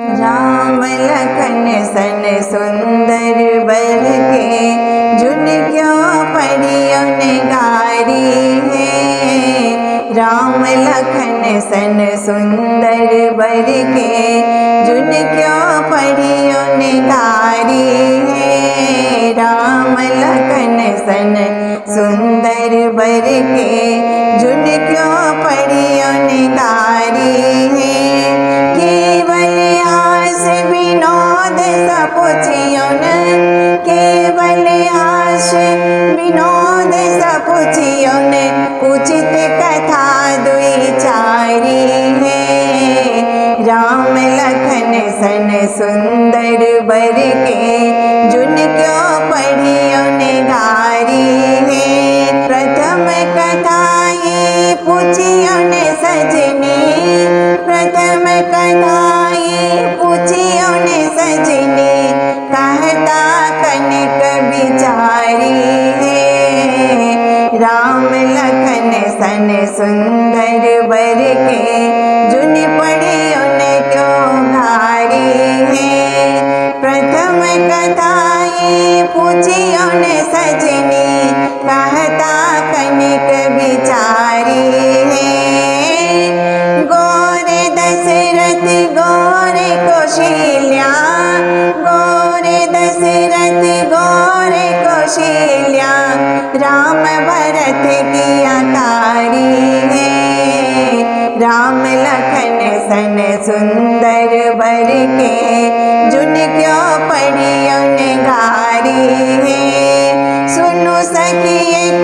राम लखन सन सुंदर बर के जुन क्यों परियों गारी है। राम लखन सन सुंदर बर के जुन क्यों परियों गारी है। राम लखन सन सुंदर बर के जुन क्यों परियों गारी है। केवल हास विनोद सपुचियों केवल हास विनोद सपुचियों उचित कथा दुई चारी है। राम लखन सन सुंदर बर के जुन क्यों परियों गारी है। प्रथम कथा ये पूछियों सजनी प्रथम कथा ये पूछियों सजनी कहता कनक बिचारी है। राम लखन सन सुंदर बर के जुन परियों क्यों घारी है। प्रथम कथा ये पूछियों सजनी कहता कनक बिचारी है। गोरे दशरथ गोरे कौशल्या गोरे दशरथ गोरे कौशल्या राम भरत की आकारी है। राम लखन सन सुंदर बर के जुन क्यों परियों गारी है। सुनो सखी एक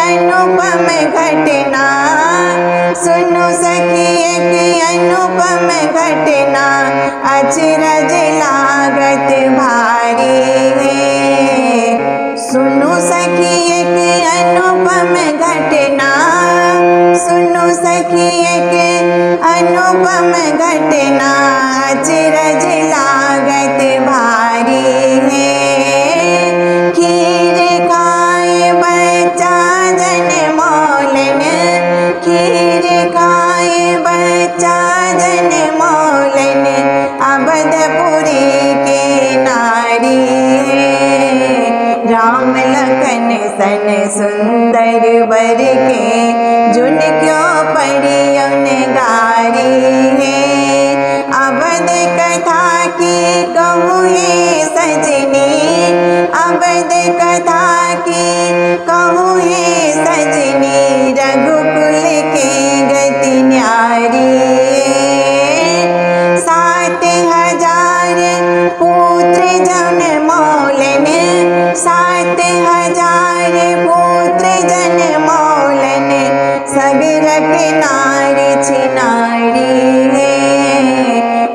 अनुपम घटना सुनो सखी एक अनुपम घटना अचरज लागत भारी है। सुनो सखी एक अनुपम घटना सुनो सखी एक अनुपम घटना अचरज लागत भारी है। खीर खाए बच्चा जन मौलन खीर खाए बच्चा जन मौलन अवधपुरी के नारी है। राम लखन सन सुंदर बर के जुन क्यों परियों गारी है। अवध कथा की कहूँ ये सजनी अवध कथा की कहूँ ये सजनी रघुकुल के गति न्यारी है। 7,000 पुत्र जन मौलन 7,000 पुत्र जन मौलन सगरक नारी छिनारी है।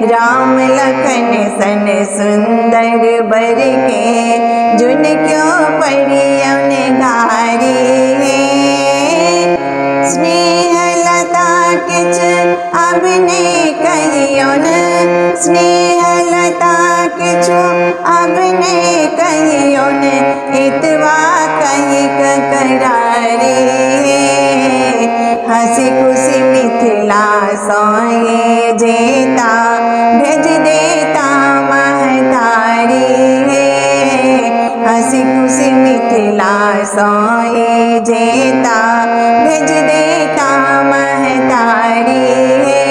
राम लखन सन सुंदर बर के जुन क्यों परियों गारी है। स्नेहलता किच अभिनय कहियों स्नेहलता किछु अभिनय कहियों इतवा कही करारी है। हंसी खुशी मिथिला सोए जेता भेज देता महतारी है। हंसी खुशी मिथिला सोए जेता भेज देता महतारी है।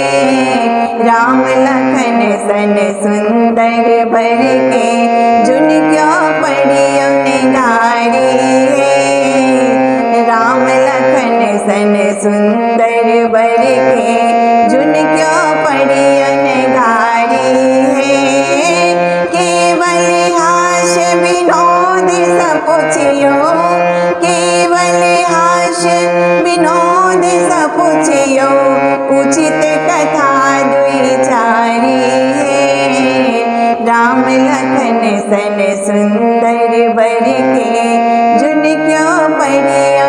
राम लखन सन सुंदर बर के जुन क्यों परियों गारी है। राम लखन सन सुंदर बर के जुन क्यों परियों गारी है। केवल हास विनोद सपुचियों केवल हास विनोद सपुचियों उचित कथा दुई चारी है। राम लखन सन सुंदर बर के जुन क्यों परियों